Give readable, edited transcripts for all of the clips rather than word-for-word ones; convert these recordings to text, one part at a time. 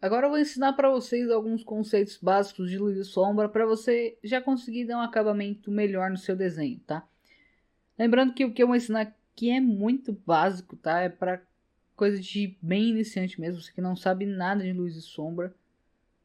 Agora eu vou ensinar para vocês alguns conceitos básicos de luz e sombra para você já conseguir dar um acabamento melhor no seu desenho, tá? Lembrando que o que eu vou ensinar aqui é muito básico, tá? É para coisa de bem iniciante mesmo, você que não sabe nada de luz e sombra,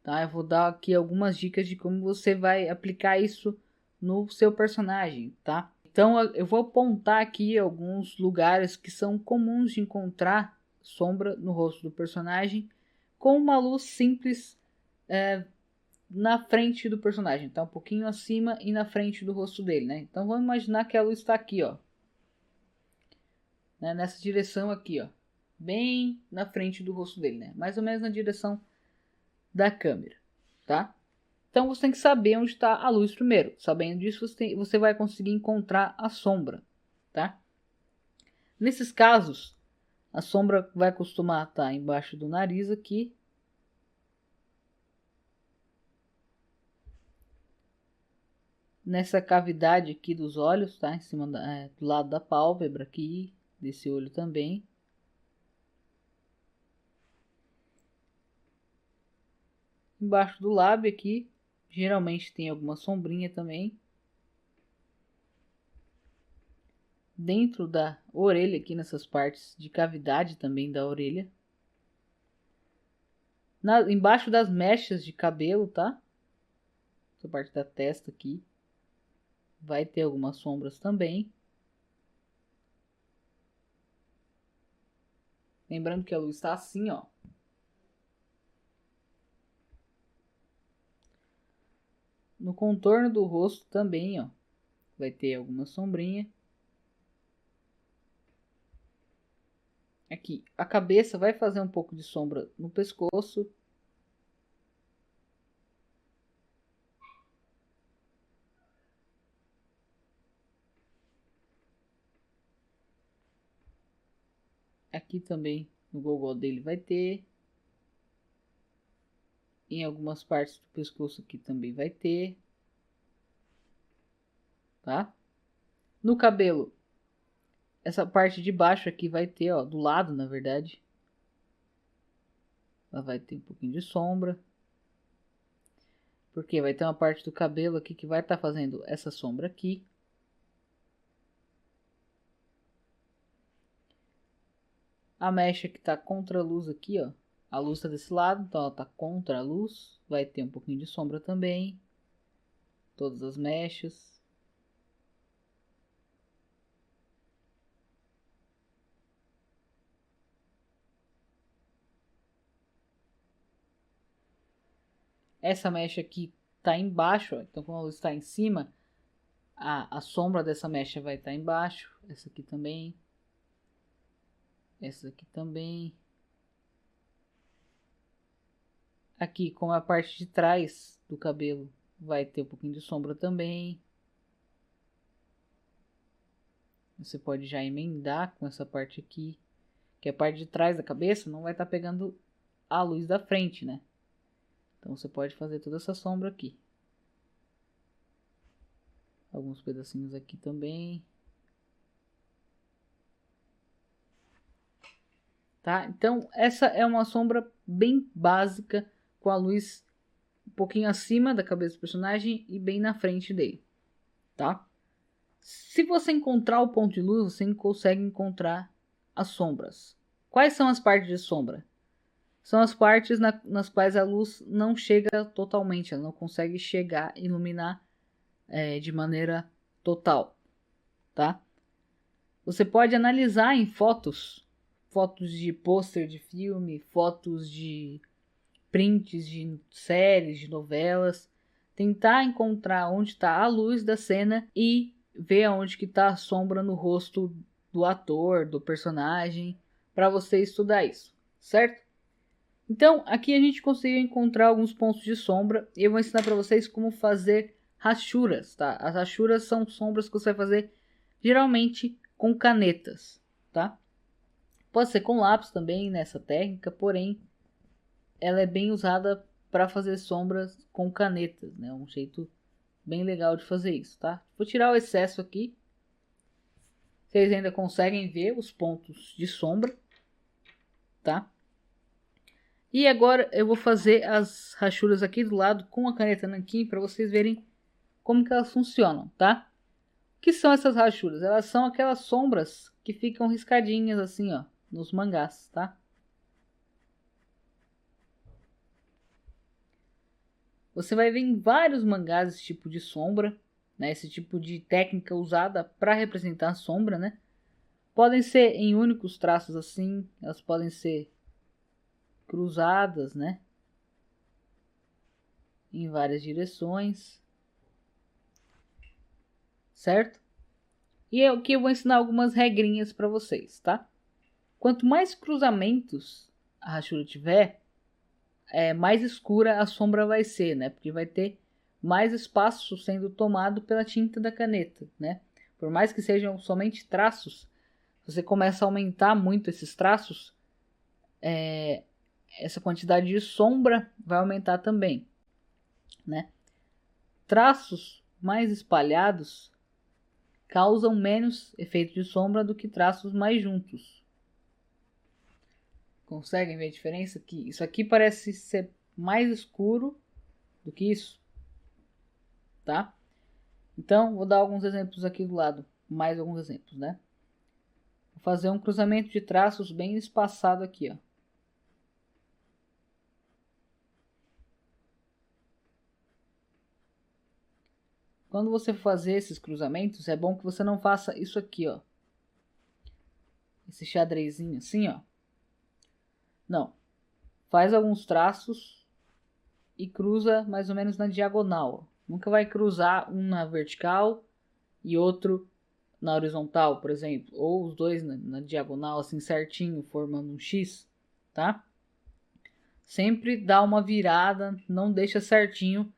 tá? Eu vou dar aqui algumas dicas de como você vai aplicar isso no seu personagem, tá? Então eu vou apontar aqui alguns lugares que são comuns de encontrar sombra no rosto do personagem com uma luz simples na frente do personagem, tá? Um pouquinho acima e na frente do rosto dele, né? Então vamos imaginar que a luz está aqui, ó, né? Nessa direção aqui, ó, bem na frente do rosto dele, né? Mais ou menos na direção da câmera, tá? Então você tem que saber onde está a luz primeiro. Sabendo disso, você vai conseguir encontrar a sombra, tá? Nesses casos, a sombra vai costumar estar embaixo do nariz aqui. Nessa cavidade aqui dos olhos, tá? Em cima do lado da pálpebra aqui, desse olho também. Embaixo do lábio aqui, geralmente tem alguma sombrinha também. Dentro da orelha aqui, nessas partes de cavidade também da orelha. Embaixo das mechas de cabelo, tá? Essa parte da testa aqui. Vai ter algumas sombras também. Lembrando que a luz está assim, ó. No contorno do rosto também, ó. Vai ter alguma sombrinha. Aqui, a cabeça vai fazer um pouco de sombra no pescoço. Aqui também, no gogó dele vai ter. Em algumas partes do pescoço aqui também vai ter. Tá? No cabelo, essa parte de baixo aqui vai ter, ó, do lado, na verdade. Ela vai ter um pouquinho de sombra. Porque vai ter uma parte do cabelo aqui que vai estar fazendo essa sombra aqui. A mecha que está contra a luz aqui, ó. A luz está desse lado, então ela está contra a luz. Vai ter um pouquinho de sombra também. Todas as mechas. Essa mecha aqui está embaixo, ó. Então como a luz está em cima, a sombra dessa mecha vai estar embaixo. Essa aqui também. Essa aqui também. Aqui, como a parte de trás do cabelo, vai ter um pouquinho de sombra também. Você pode já emendar com essa parte aqui, que a parte de trás da cabeça não vai estar pegando a luz da frente, né? Então você pode fazer toda essa sombra aqui. Alguns pedacinhos aqui também. Tá? Então essa é uma sombra bem básica, com a luz um pouquinho acima da cabeça do personagem e bem na frente dele, tá? Se você encontrar o ponto de luz, você consegue encontrar as sombras. Quais são as partes de sombra? São as partes nas quais a luz não chega totalmente, ela não consegue chegar e iluminar de maneira total, tá? Você pode analisar em fotos de pôster de filme, fotos de prints de séries, de novelas, tentar encontrar onde está a luz da cena e ver onde que está a sombra no rosto do ator, do personagem, para você estudar isso, certo? Então, aqui a gente conseguiu encontrar alguns pontos de sombra e eu vou ensinar para vocês como fazer rachuras, tá? As rachuras são sombras que você vai fazer geralmente com canetas, tá? Pode ser com lápis também nessa técnica, porém ela é bem usada para fazer sombras com canetas, né? Um jeito bem legal de fazer isso, tá? Vou tirar o excesso aqui. Vocês ainda conseguem ver os pontos de sombra, tá? E agora eu vou fazer as rachuras aqui do lado com a caneta nanquim para vocês verem como que elas funcionam, tá? O que são essas rachuras? Elas são aquelas sombras que ficam riscadinhas assim, ó, nos mangás, tá? Você vai ver em vários mangás esse tipo de sombra, né? Esse tipo de técnica usada para representar a sombra, né? Podem ser em únicos traços assim, elas podem ser cruzadas, né? Em várias direções, certo? E aqui eu vou ensinar algumas regrinhas para vocês, tá? Quanto mais cruzamentos a rachura tiver, mais escura a sombra vai ser, né? Porque vai ter mais espaço sendo tomado pela tinta da caneta, né? Por mais que sejam somente traços, você começa a aumentar muito esses traços, essa quantidade de sombra vai aumentar também, né? Traços mais espalhados causam menos efeito de sombra do que traços mais juntos. Conseguem ver a diferença? Que isso aqui parece ser mais escuro do que isso, tá? Então, vou dar alguns exemplos aqui do lado, mais alguns exemplos, né? Vou fazer um cruzamento de traços bem espaçado aqui, ó. Quando você fazer esses cruzamentos, é bom que você não faça isso aqui, ó. Esse xadrezinho assim, ó. Não. Faz alguns traços e cruza mais ou menos na diagonal. Nunca vai cruzar um na vertical e outro na horizontal, por exemplo. Ou os dois na diagonal, assim certinho, formando um X, tá? Sempre dá uma virada, não deixa certinho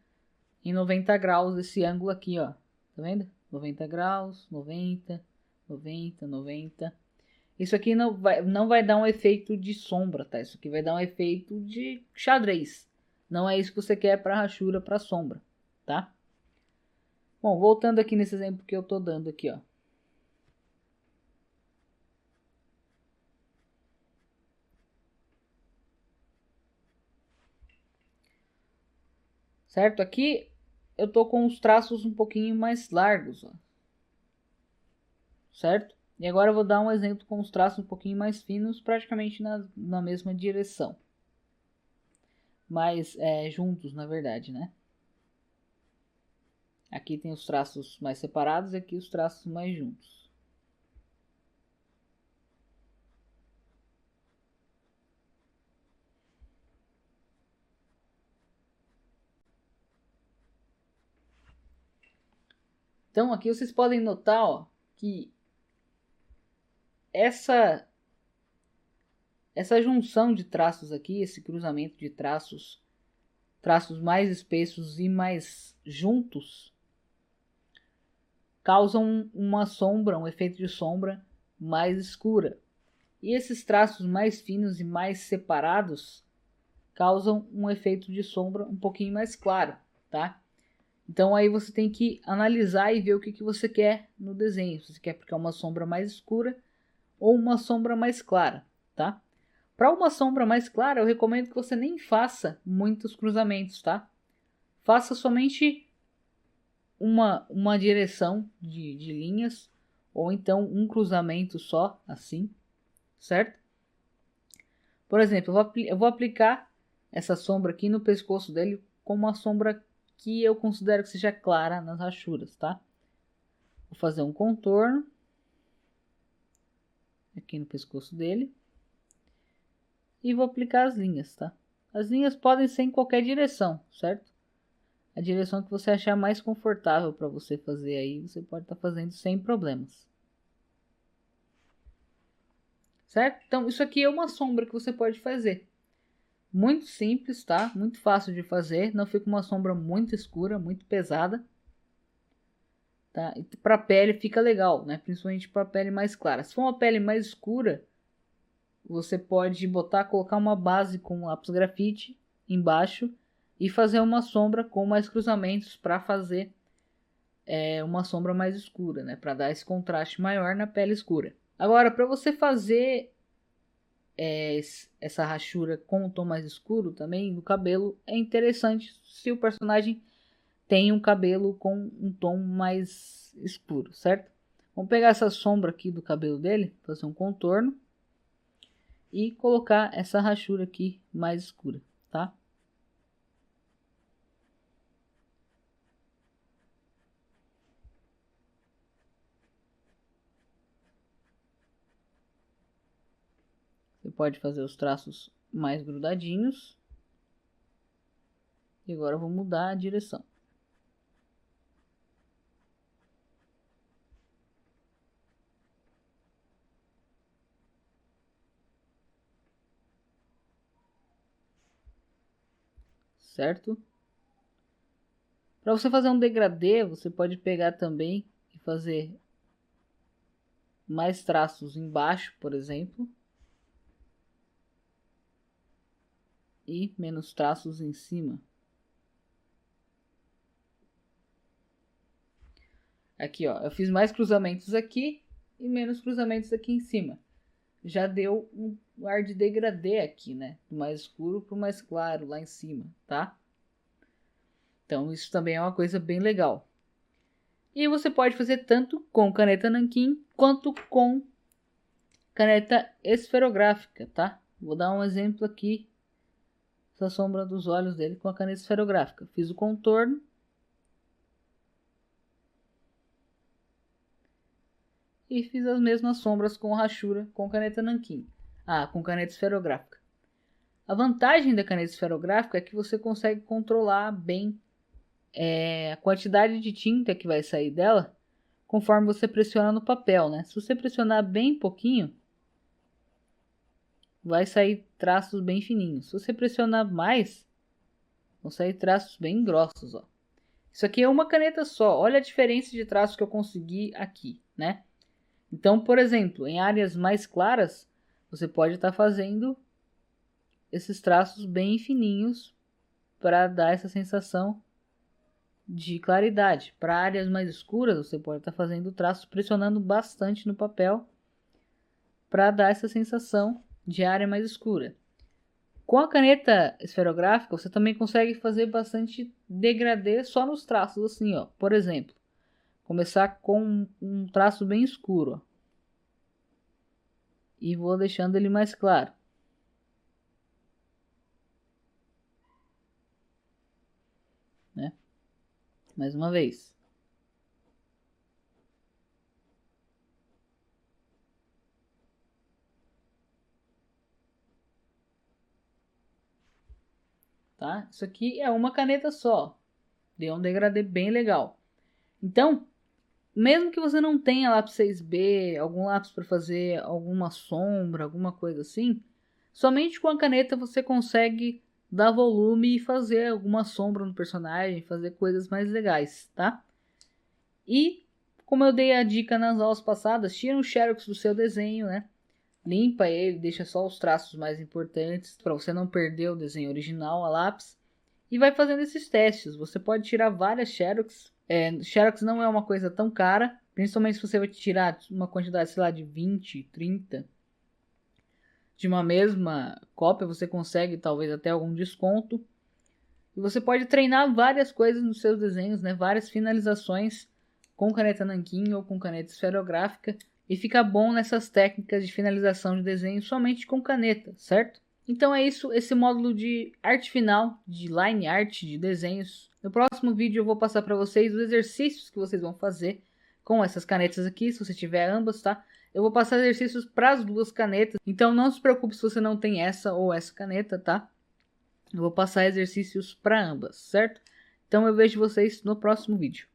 em 90 graus esse ângulo aqui, ó. Tá vendo? 90 graus, 90, 90, 90. Isso aqui não vai dar um efeito de sombra, tá? Isso aqui vai dar um efeito de xadrez. Não é isso que você quer para rachura, para sombra, tá? Bom, voltando aqui nesse exemplo que eu tô dando aqui, ó. Certo? Aqui eu tô com os traços um pouquinho mais largos, ó. Certo? E agora eu vou dar um exemplo com os traços um pouquinho mais finos, praticamente na mesma direção. Mas juntos, na verdade, né? Aqui tem os traços mais separados e aqui os traços mais juntos. Então aqui vocês podem notar, ó, que essa junção de traços aqui, esse cruzamento de traços mais espessos e mais juntos, causam uma sombra, um efeito de sombra mais escura. E esses traços mais finos e mais separados causam um efeito de sombra um pouquinho mais claro, tá? Então aí você tem que analisar e ver o que você quer no desenho. Se você quer aplicar uma sombra mais escura ou uma sombra mais clara, tá? Para uma sombra mais clara, eu recomendo que você nem faça muitos cruzamentos, tá? Faça somente uma direção de linhas, ou então um cruzamento só, assim, certo? Por exemplo, eu vou aplicar essa sombra aqui no pescoço dele como uma sombra que eu considero que seja clara nas rachuras, tá? Vou fazer um contorno aqui no pescoço dele e vou aplicar as linhas, tá? As linhas podem ser em qualquer direção, certo? A direção que você achar mais confortável para você fazer aí, você pode estar fazendo sem problemas. Certo? Então, isso aqui é uma sombra que você pode fazer. Muito simples, tá? Muito fácil de fazer. Não fica uma sombra muito escura, muito pesada. Tá? E para pele fica legal, né? Principalmente para pele mais clara. Se for uma pele mais escura, você pode colocar uma base com lápis grafite embaixo e fazer uma sombra com mais cruzamentos para fazer uma sombra mais escura, né? Para dar esse contraste maior na pele escura. Agora, para você fazer essa rachura com um tom mais escuro também no cabelo é interessante se o personagem tem um cabelo com um tom mais escuro, certo? Vamos pegar essa sombra aqui do cabelo dele, fazer um contorno e colocar essa rachura aqui mais escura, tá? Você pode fazer os traços mais grudadinhos. E agora eu vou mudar a direção. Certo? Para você fazer um degradê, você pode pegar também e fazer mais traços embaixo, por exemplo. E menos traços em cima. Aqui, ó, eu fiz mais cruzamentos aqui e menos cruzamentos aqui em cima. Já deu um ar de degradê aqui, né? Do mais escuro para o mais claro lá em cima, tá? Então isso também é uma coisa bem legal. E você pode fazer tanto com caneta nanquim quanto com caneta esferográfica, tá? Vou dar um exemplo aqui. Essa sombra dos olhos dele com a caneta esferográfica. Fiz o contorno. E fiz as mesmas sombras com rachura com caneta nanquim. Com caneta esferográfica. A vantagem da caneta esferográfica é que você consegue controlar bem a quantidade de tinta que vai sair dela conforme você pressiona no papel, né? Se você pressionar bem pouquinho, vai sair traços bem fininhos. Se você pressionar mais, vão sair traços bem grossos, ó. Isso aqui é uma caneta só. Olha a diferença de traços que eu consegui aqui, né? Então, por exemplo, em áreas mais claras, você pode estar fazendo esses traços bem fininhos para dar essa sensação de claridade. Para áreas mais escuras, você pode estar fazendo traços pressionando bastante no papel para dar essa sensação de área mais escura. Com a caneta esferográfica, você também consegue fazer bastante degradê só nos traços, assim, ó. Por exemplo, começar com um traço bem escuro, ó, e vou deixando ele mais claro. Né? Mais uma vez. Tá? Isso aqui é uma caneta só. Deu um degradê bem legal. Então, mesmo que você não tenha lápis 6B, algum lápis para fazer alguma sombra, alguma coisa assim, somente com a caneta você consegue dar volume e fazer alguma sombra no personagem, fazer coisas mais legais, tá? E, como eu dei a dica nas aulas passadas, tira um xerox do seu desenho, né? Limpa ele, deixa só os traços mais importantes para você não perder o desenho original a lápis. E vai fazendo esses testes. Você pode tirar várias xerox. Xerox não é uma coisa tão cara, principalmente se você vai tirar uma quantidade, sei lá, de 20, 30 de uma mesma cópia, você consegue talvez até algum desconto. E você pode treinar várias coisas nos seus desenhos, né? Várias finalizações com caneta nanquim ou com caneta esferográfica. E fica bom nessas técnicas de finalização de desenho somente com caneta, certo? Então é isso, esse módulo de arte final, de line art, de desenhos. No próximo vídeo eu vou passar para vocês os exercícios que vocês vão fazer com essas canetas aqui, se você tiver ambas, tá? Eu vou passar exercícios para as duas canetas, então não se preocupe se você não tem essa ou essa caneta, tá? Eu vou passar exercícios para ambas, certo? Então eu vejo vocês no próximo vídeo.